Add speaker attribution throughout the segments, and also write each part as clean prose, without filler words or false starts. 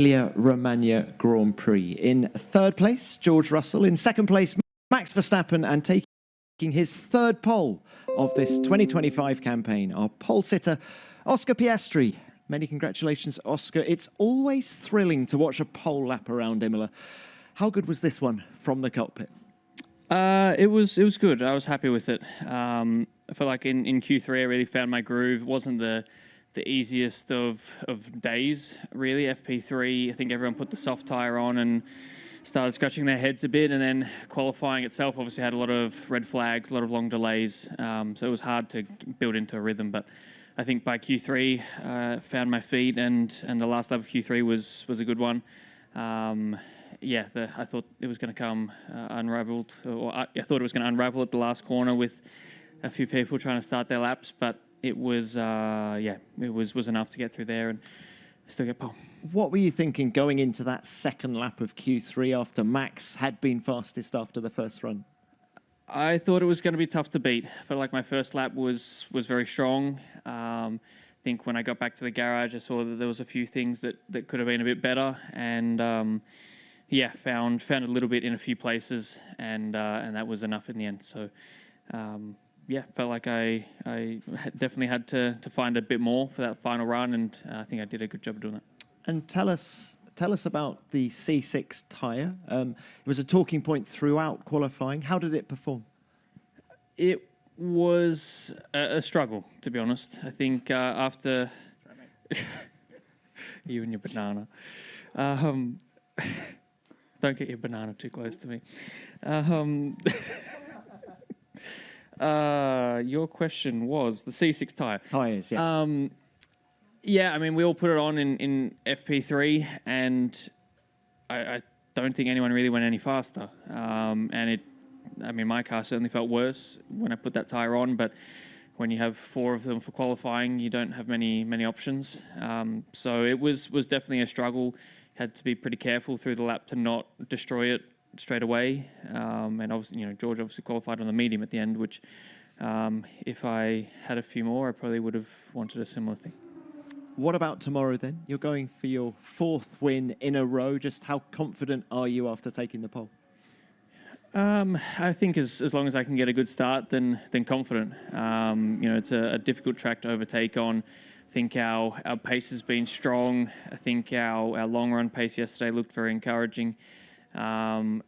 Speaker 1: Romagna Grand Prix. In third place, George Russell. In second place, Max Verstappen, and taking his third pole of this 2025 campaign, our pole sitter, Oscar Piastri. Many congratulations, Oscar. It's always thrilling to watch a pole lap around Imola. How good was this one from the cockpit?
Speaker 2: It was good. I was happy with it. I felt like in Q3 I really found my groove. It wasn't the easiest of days, really. FP3, I think everyone put the soft tyre on and started scratching their heads a bit, and then qualifying itself obviously had a lot of red flags, a lot of long delays, so it was hard to build into a rhythm. But I think by Q3, found my feet, and the last lap of Q3 was a good one. I thought it was going to come unraveled, or I thought it was going to unravel at the last corner with a few people trying to start their laps, but it was enough to get through there and still get pole.
Speaker 1: What were you thinking going into that second lap of Q3 after Max had been fastest after the first run?
Speaker 2: I thought it was going to be tough to beat. I felt like my first lap was very strong. I think when I got back to the garage, I saw that there was a few things that could have been a bit better, and found a little bit in a few places, and that was enough in the end. So. Felt like I definitely had to find a bit more for that final run, and I think I did a good job of doing that.
Speaker 1: And tell us about the C6 tyre. It was a talking point throughout qualifying. How did it perform?
Speaker 2: It was a struggle, to be honest. I think after you and your banana. Don't get your banana too close to me. Your question was the C6 tyre.
Speaker 1: Tyres, yeah.
Speaker 2: I mean, we all put it on in FP3, and I don't think anyone really went any faster. My car certainly felt worse when I put that tyre on, but when you have 4 of them for qualifying, you don't have many options. So it was definitely a struggle. Had to be pretty careful through the lap to not destroy it straight away, and obviously, George obviously qualified on the medium at the end, which if I had a few more, I probably would have wanted a similar thing.
Speaker 1: What about tomorrow then? You're going for your 4th win in a row. Just how confident are you after taking the pole?
Speaker 2: I think as long as I can get a good start, then confident. It's a difficult track to overtake on. I think our pace has been strong. I think our long run pace yesterday looked very encouraging. I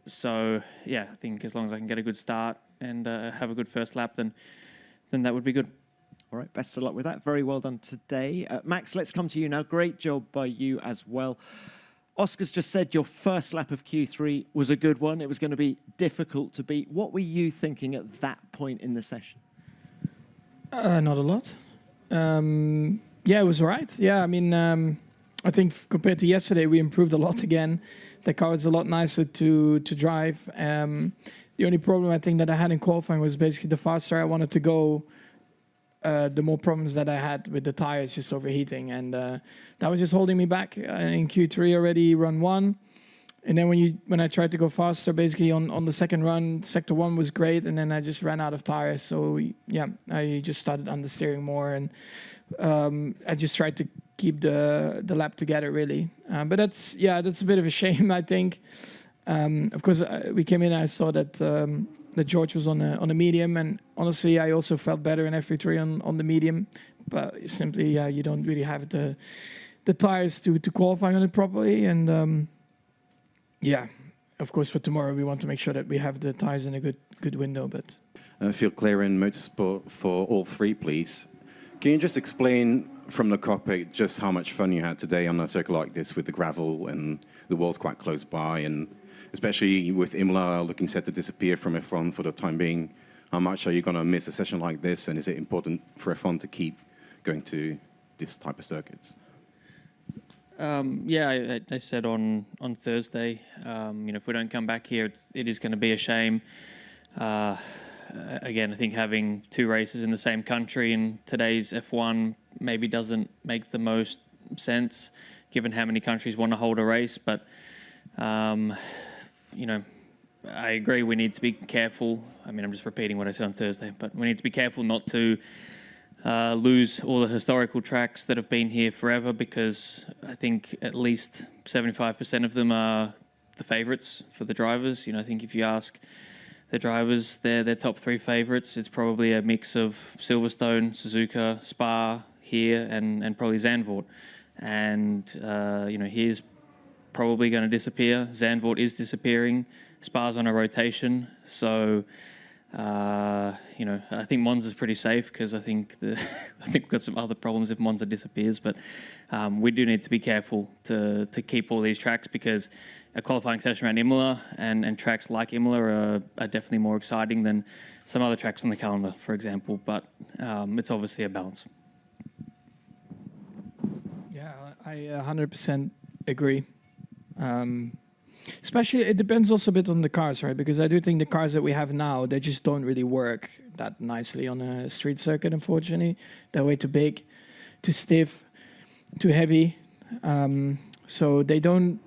Speaker 2: think as long as I can get a good start and have a good first lap, then that would be good.
Speaker 1: All right, best of luck with that. Very well done today. Max, let's come to you now. Great job by you as well. Oscar's just said your first lap of Q3 was a good one. It was going to be difficult to beat. What were you thinking at that point in the session?
Speaker 3: Not a lot. It was right. I think compared to yesterday, we improved a lot again. The car is a lot nicer to drive. The only problem I think that I had in qualifying was basically the faster I wanted to go, the more problems that I had with the tires just overheating. And that was just holding me back in Q3 already, run 1. And then when I tried to go faster, basically on the second run, sector 1 was great. And then I just ran out of tires. So, I just started understeering more. And I just tried to keep the lap together, really. But that's a bit of a shame, I think. Of course, we came in and I saw that George was on a medium, and honestly, I also felt better in FP3 on the medium. But simply, you don't really have the tires to qualify on it properly. And of course, for tomorrow, we want to make sure that we have the tires in a good window. But
Speaker 4: Phil Claren, Motorsport for all 3, please. Can you just explain from the cockpit just how much fun you had today on a circuit like this with the gravel and the walls quite close by, and especially with Imola looking set to disappear from F1 for the time being? How much are you going to miss a session like this, and is it important for F1 to keep going to this type of circuits?
Speaker 2: I said on Thursday, if we don't come back here, it is going to be a shame. Again, I think having 2 races in the same country in today's F1 maybe doesn't make the most sense, given how many countries want to hold a race. But, I agree we need to be careful. I mean, I'm just repeating what I said on Thursday, but we need to be careful not to lose all the historical tracks that have been here forever, because I think at least 75% of them are the favourites for the drivers. I think if you ask the drivers their top 3 favourites, it's probably a mix of Silverstone, Suzuka, Spa here, and probably Zandvoort. And here's probably going to disappear. Zandvoort is disappearing. Spa's on a rotation, so I think Monza's pretty safe, because I think we've got some other problems if Monza disappears. But we do need to be careful to keep all these tracks, because a qualifying session around Imola and tracks like Imola are definitely more exciting than some other tracks on the calendar, for example. But it's obviously a balance.
Speaker 3: Yeah, I 100% agree. Especially, it depends also a bit on the cars, right? Because I do think the cars that we have now, they just don't really work that nicely on a street circuit, unfortunately. They're way too big, too stiff, too heavy. So they don't,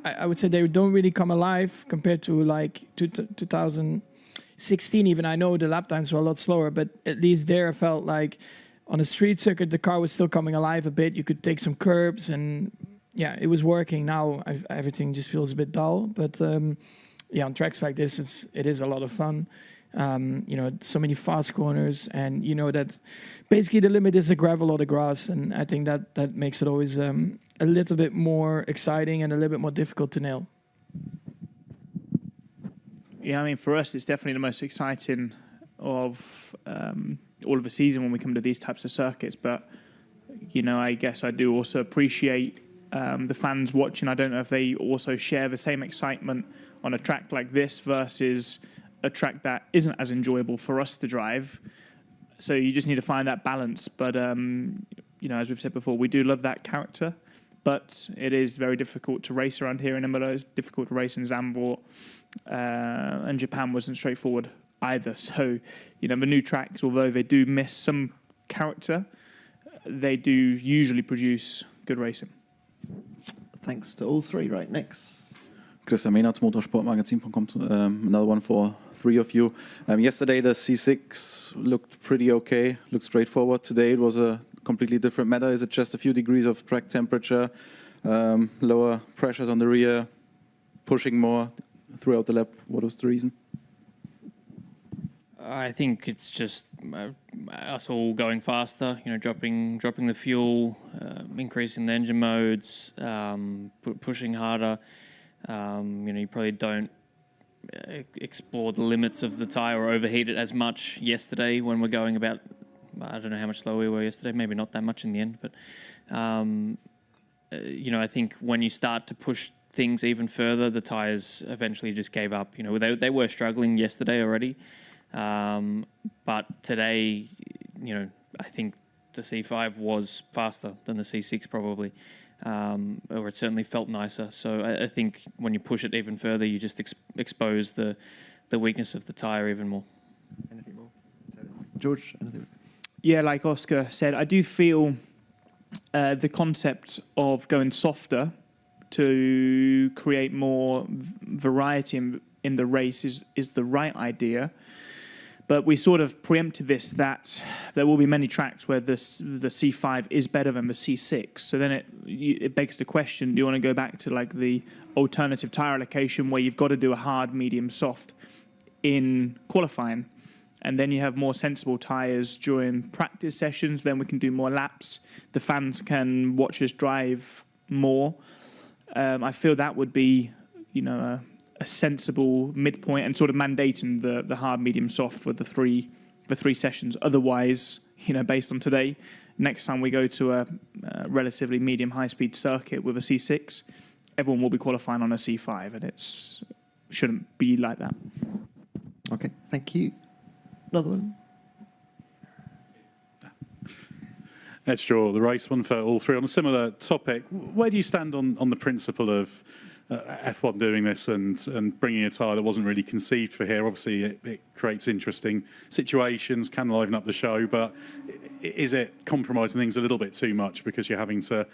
Speaker 3: I would say they don't really come alive compared to like 2016 even. I know the lap times were a lot slower, but at least there I felt like on a street circuit, the car was still coming alive a bit. You could take some curbs and yeah, it was working. Now everything just feels a bit dull. But on tracks like this, it is a lot of fun. So many fast corners, and that basically the limit is the gravel or the grass, and I think that makes it always a little bit more exciting and a little bit more difficult to nail.
Speaker 5: Yeah, I mean, for us, it's definitely the most exciting of all of the season when we come to these types of circuits. But I guess I do also appreciate the fans watching. I don't know if they also share the same excitement on a track like this versus a track that isn't as enjoyable for us to drive. So you just need to find that balance. But, as we've said before, we do love that character. But it is very difficult to race around here in Imola. It's difficult to race in Zandvoort. And Japan wasn't straightforward either. So, the new tracks, although they do miss some character, they do usually produce good racing.
Speaker 1: Thanks to all 3. Right, next.
Speaker 6: Christian Mehnert, motorsportmagazin.com. Another one for 3 of you. Yesterday, the C6 looked pretty okay, looked straightforward. Today, it was a completely different matter. Is it just a few degrees of track temperature, lower pressures on the rear, pushing more throughout the lap? What was the reason?
Speaker 2: I think it's just us all going faster, dropping the fuel, increasing the engine modes, pushing harder. You probably don't explore the limits of the tyre or overheat it as much yesterday when we're going about, I don't know how much slower we were yesterday, maybe not that much in the end. But, I think when you start to push things even further, the tyres eventually just gave up. They were struggling yesterday already. But today, I think the C5 was faster than the C6 probably, or it certainly felt nicer. So I think when you push it even further, you just expose the weakness of the tyre even more.
Speaker 1: Anything more? George, anything?
Speaker 5: Yeah, like Oscar said, I do feel the concept of going softer to create more variety in the race is the right idea. But we sort of preempted this, that there will be many tracks where the C5 is better than the C6. So then it begs the question, do you want to go back to like the alternative tyre allocation where you've got to do a hard, medium, soft in qualifying? And then you have more sensible tyres during practice sessions. Then we can do more laps. The fans can watch us drive more. I feel that would be, a sensible midpoint, and sort of mandating the hard, medium, soft for the three sessions. Otherwise, based on today, next time we go to a relatively medium high-speed circuit with a C6, everyone will be qualifying on a C5, and it shouldn't be like that.
Speaker 1: Okay, thank you. Another one.
Speaker 7: Let's draw the race one for all 3 on a similar topic. Where do you stand on the principle of F1 doing this and bringing a tyre that wasn't really conceived for here? Obviously, it creates interesting situations, can liven up the show, but is it compromising things a little bit too much because you're having to,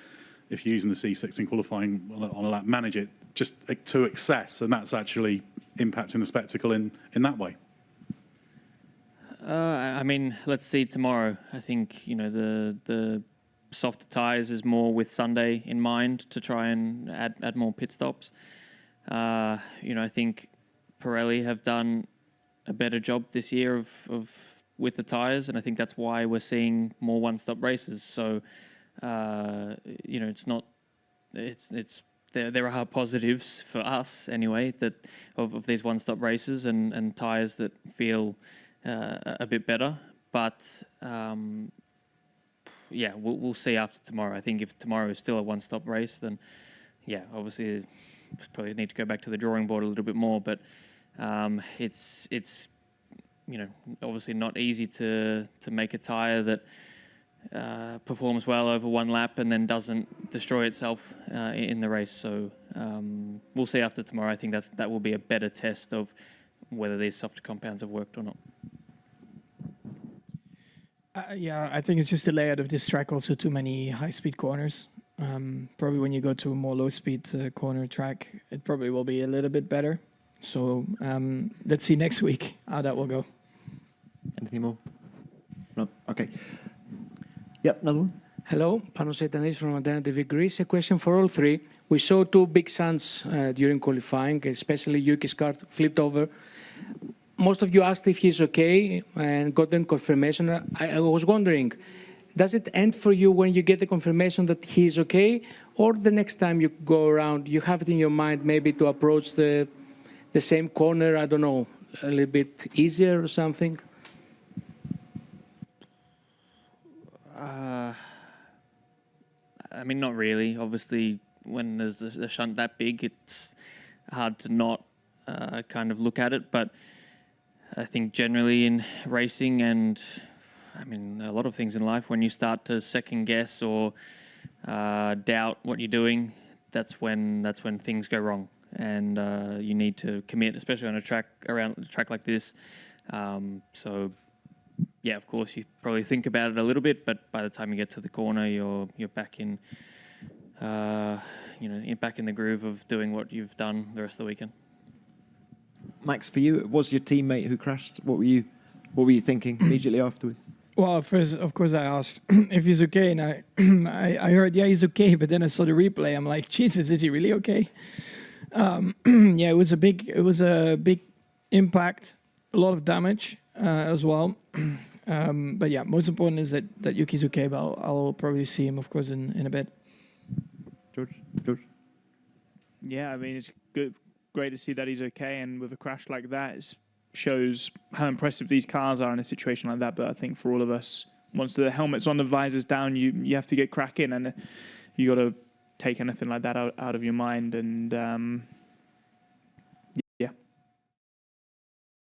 Speaker 7: if you're using the C6 in qualifying on a lap, manage it just to excess, and that's actually impacting the spectacle in that way?
Speaker 2: I mean, let's see tomorrow. I think the softer tyres is more with Sunday in mind to try and add more pit stops. I think Pirelli have done a better job this year of with the tyres, and I think that's why we're seeing more one-stop races. So, it's not, it's there are positives for us anyway that of these one-stop races and tyres that feel a bit better. But we'll see after tomorrow. I think if tomorrow is still a one-stop race, then obviously probably need to go back to the drawing board a little bit more. But it's obviously not easy to make a tyre that performs well over one lap and then doesn't destroy itself in the race. So we'll see after tomorrow. I think that will be a better test of whether these soft compounds have worked or not.
Speaker 3: I think it's just the layout of this track. Also, too many high-speed corners. Probably when you go to a more low-speed corner track, it probably will be a little bit better. So let's see next week how that will go.
Speaker 1: Anything more? No? Okay. Yep, another one.
Speaker 8: Hello, Panos Etanis from Adana TV Greece. A question for all three. We saw two big suns during qualifying, especially Yuki's car flipped over. Most of you asked if he's okay and got the confirmation. I was wondering, does it end for you when you get the confirmation that he's okay? Or the next time you go around, you have it in your mind maybe to approach the same corner, I don't know, a little bit easier or something?
Speaker 2: I mean, not really. Obviously, when there's a shunt that big, it's hard to not kind of look at it. But I think generally in racing and, I mean, a lot of things in life, when you start to second guess or doubt what you're doing, that's when things go wrong. And you need to commit, especially on a track like this. So, yeah, of course, you probably think about it a little bit, but by the time you get to the corner, you're back in, back in the groove of doing what you've done the rest of the weekend.
Speaker 1: Max, for you, it was your teammate who crashed. What were you thinking immediately afterwards?
Speaker 3: Well, first, of course, I asked if he's okay, and I heard, yeah, he's okay, but then I saw the replay. I'm like, Jesus, is he really okay? It was a big impact, a lot of damage as well. But yeah, most important is that Yuki's okay, but I'll probably see him, of course, in a bit.
Speaker 1: George?
Speaker 5: Yeah, I mean, it's great to see that he's okay, and with a crash like that, it shows how impressive these cars are in a situation like that. But I think for all of us, once the helmet's on, the visor's down, you have to get cracking, and you got to take anything like that out of your mind. And